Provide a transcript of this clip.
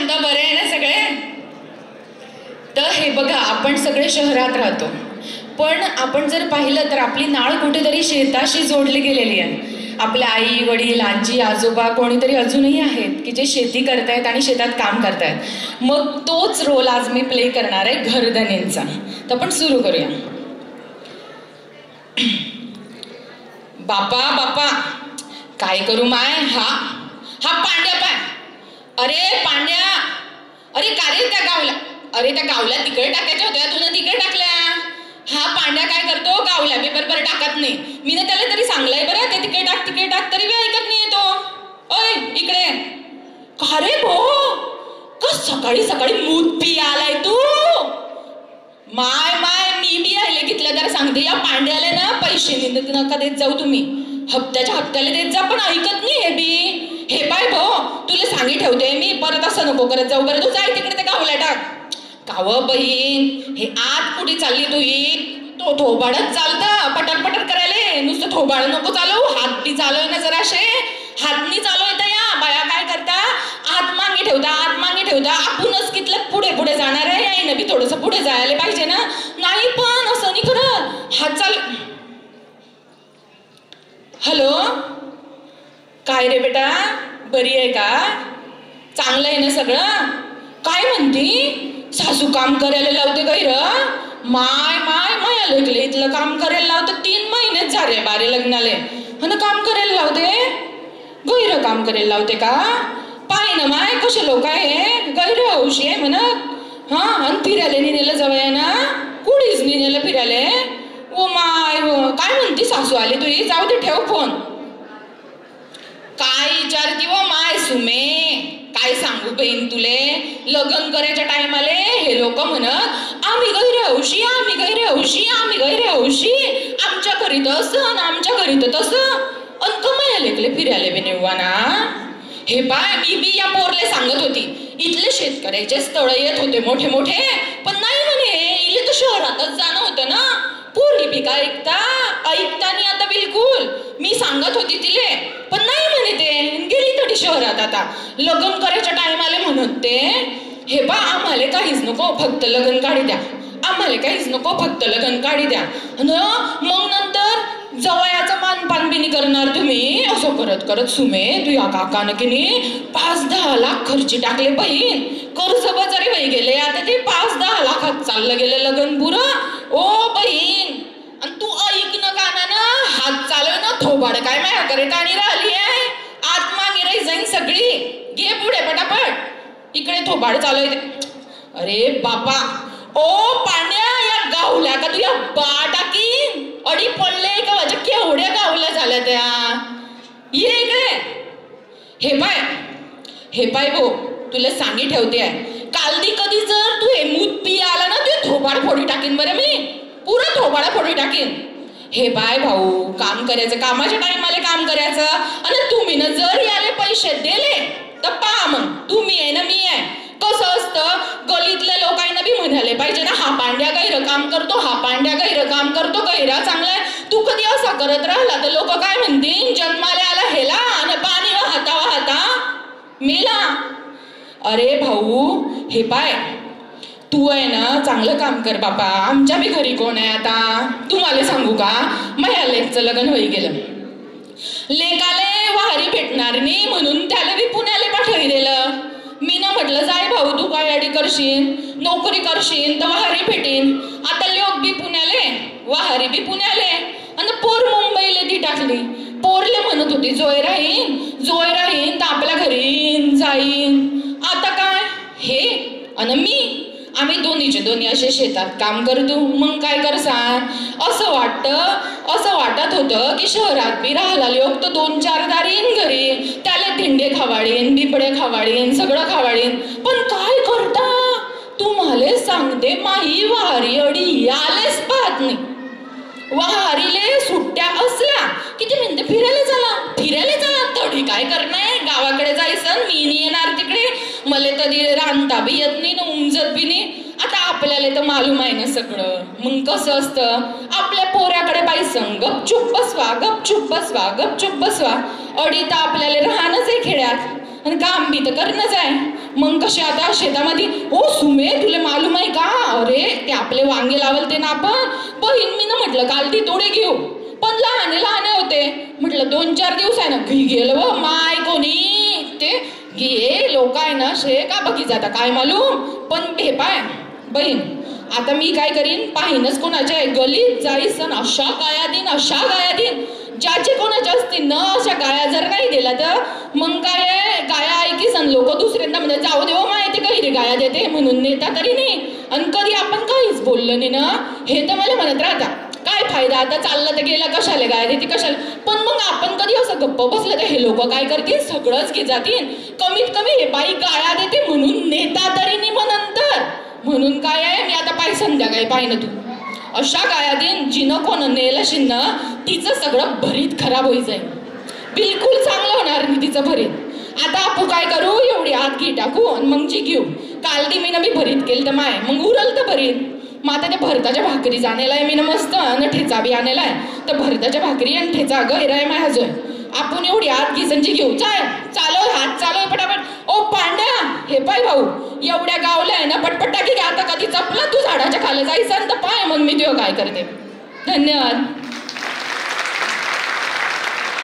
म्हणता, बरे आहे ना सगळे? तर हे बघा, आपण सगळे शहरात राहतो, पण आपण जर पाहिलं तर आपली नाळ कुठेतरी शेताशी जोडली गेलेली आहे. आपल्या आई वडील आजी आजोबा कोणीतरी अजूनही आहेत की जे शेती करतायत आणि शेतात काम करतायत. मग तोच रोल आज मी प्ले करणार आहे घरधनींचा. तर आपण सुरू करूया. बापा बापा काय करू माय, हा पांड्या पाय. अरे पांड्या, अरे का रे त्या गावला, अरे त्या गावला तिकडे टाकायच्या होत्या, तुला तिकडे टाकल्या. हा पांड्या काय करतो, गावला पेपर बरं टाकत नाही. मी ना त्याला तरी सांगलंय बरं, ते तिकडे टाक तरी बी ऐकत नाही येतो. ओय इकडे का रे भो, का सकाळी सकाळी मूत पी आलाय तू? माय मी बी आले घेतलं तर सांगते, या पांड्याला ना पैसे नका देत जाऊ तुम्ही, हप्त्याला देत जा, पण ऐकत नाही हे बी. हे पाय भो, तुला सांगी ठेवते मी, परत असं नको करत जाऊ बरं. तू जाय तिकडे ते गावला टाक. काव बहीण, हे आत कुठे चालली तू? तो थोबाडच चालतं पटर करायला, नुसतं थोबाड नको चालवू, हात बी चालव ना जराशे. हातनी चालवता या बाया काय करता, आत मागे ठेवता. आपणच कितलं पुढे जाणार आहे, यायनं बी थोडस पुढे जायला पाहिजे ना. नाही पण असं नाही करत, हात चाल. हॅलो, काय रे बेटा, बरी आहे का? चांगलं आहे ना सगळं? काय म्हणती, सासू काम करायला लावते गैर? माय लेकले इथलं काम करायला लावतं. 3 महिनेच झाले बारे लग्नाले, आणि काम करायला लावते, गैर काम करायला लावते का? पाय ना माय कसे लोक आहे, गैर हौशी आहे म्हणत. हा, आणि फिरायला नेलं जवळ ना, कुठेच नेलं फिरायला. ओ माय, काय म्हणती सासू आली तुझी? जाऊ दे, ठेव फोन. काय विचारती व माय सुमे, काय सांगू बहीण तुले, लग्न करायच्या टाइमाले हे लोक म्हणत, आम्ही गैर हौशी, आमच्या घरी तसं, आमच्या घरी तर तसं, अन कमाया लेकले फिरायला बी नेवा ना. हे पाय, मी बी या पोरले सांगत होती, इथले शेतकऱ्याचे स्थळ येत होते मोठे, पण नाही म्हणे, इले तर शहरातच जाणं होतं ना. पोरी बी का ऐकता नाही आता बिलकुल. मी सांगत होती तिले, पण नाही म्हणे, ते गेली तरी शहरात. आता लग्न करायच्या टाइम आले म्हणत ते, हे बा आम्हाला काहीच नको, फक्त लग्न काढी द्या, मग नंतर जवयाचं मानपान बी नाही करणार तुम्ही. असं करत सुमे, तू या काकानं की नाही 5-10 लाख खर्ची टाकले बहीण, कर्ज बाजारी बाई गेले. आता ते 5-10 लाखात चाललं गेलं लग्न पुरं. ओ बहीण, आणि तू ऐक न कानानं, हात चालव ना, थोबाड काय माया करे टाणी राहिली आहे, आत मागे राही जाईन सगळी. घे पुढे पटापट, इकडे थोबाड चालव. अरे बापा, ओ पांड्या, या गावल्या का तू या बा टाकीन, अडी पडले का माझ्या केवढ्या गावल्या झाल्या त्या. ये इकडे. हे पाय भो, तुला सांगी ठेवते आहे, कालदी कधी जर तू हे मूत पी आला ना, तू थोबाड फोडी टाकीन बरं, मी पुरा थोबाडा फोडी टाकीन. हे बाय भाऊ, काम करायचं, कामाच्या टाइमाला काम करायचं. आणि तुम्ही ना जर याले पैसे दिले तर पहा, मग तुम्ही आहे ना मी आहे. कसं असतं, गलीतल्या लोकांना बी म्हणाले पाहिजे ना, हा पांड्या गैर काम करतो, गैरा चांगलाय. तू कधी असा करत राहिला तर लोक काय म्हणतील, जन्माला आला हेला आणि पाणी वाहता मेला. अरे भाऊ, हे पाय, तू आहे ना चांगलं काम कर बापा. आमच्या बी घरी कोण आहे आता, तुम्हाला सांगू का, माझ्या लेकचं लग्न होई गेलं. लेकाले वारी भेटणार नाही म्हणून त्याला बी पुण्याला पाठवून दिलं. मी ना म्हटलं, जाय भाऊ, तू काय अडी करशील, नोकरी करशील तर वाहारी भेटेन. आता लोक बी पुण्याले, वाहारी बी पुण्याले, आणि पोर मुंबईला ती टाकली. पोरले म्हणत होती जोय राहीन तर आपल्या घरी जाईन. आता काय हे, आणि आम्ही दोन्ही असे शेतात काम करतो. मग काय करसान, असं वाटत होतं की शहरात बी राहिला लोक तर 2-4 दारीन घरी, त्याला धिंडे खावाडीन, बिबडे खावाडीन, सगळं खावाडीन. पण काय करता, तुम्हाला सांगते, माही वारी अडी यालेच पाहत नाही. वारीले सुट्ट्या असल्या की ते म्हणते फिरायला चला, तडी काय करणार, गावाकडे जायचं, मी नाही येणार तिकडे, मला तरी रांधता बी येत नाही ना, उमजत बी नाही. आता आपल्याला तर मालूम आहे ना सगळं. मग कसं असतं, आपल्या पोऱ्याकडे पाहिसं गपचूप बसवा, अडी तर आपल्याला राहणंच आहे खेड्यात, आणि काम बी तर करणंच आहे. मग कसे आता शेतामध्ये हो सुमे तुला मालूम आहे का अरे ते आपले वांगे लावल ते ना आपण बहीण मी ना म्हटलं काल ती तोडे घेऊ पण लहान होते म्हटलं 2-4 दिवस आहे ना घी गेलं व माय कोणी ते गे लोक आहे ना शे का बघी जाता काय मालूम पण हे पाय बहीण आता मी काय करीन पाहिनच कोणाच्या गलीत जाईस अशा गाया दिन ज्याचे कोणाच्या असतील न अशा गाया जर नाही दिला तर मग काय गाया ऐकी सन लोक दुसऱ्यांदा म्हणजे जाऊ देव माहिती काही रे गाया देते म्हणून नेता तरी नाही आणि कधी आपण काहीच बोललो नाही ना हे तर मला म्हणत राहता काय फायदा आता चाललं तर गेला कशाला गाया देते कशाला पण मग आपण कधी असं गप्प बसलं तर हे लोक काय करतील सगळंच की जातील कमीत कमी हे बाई गाया देते म्हणून नेता तरी नाही मग नंतर म्हणून काय आहे मी आता पाय संध्याकाळी पाहिनं तू अशा गाया देईन जिनं कोण नेलं शिन्न तिचं सगळं भरीत खराब होई जाईल बिलकुल चांगलं होणार नाही तिचं भरीत आता आपण काय करू एवढी आत घी टाकू आणि मग जी घेऊ काल ती मी ना मी भरीत केलं तर माय मग उरल तर भरीत मग आता त्या भरताच्या भाकरी जाणेलाय मी ना मस्त आणि ठेचा बी आणलाय तर भरताच्या भाकरी आणि ठेचा गैराय माय हजोय आपण एवढी आत घिसंची घेऊ चालव हात चालव पटापट ओ पांड्या हे पाय भाऊ एवढ्या गावल्या आहे ना पटपट टाकी आता कधी चपला तू झाडाच्या खाली जायचं तर पाय मग मी तुझं काय करते धन्यवाद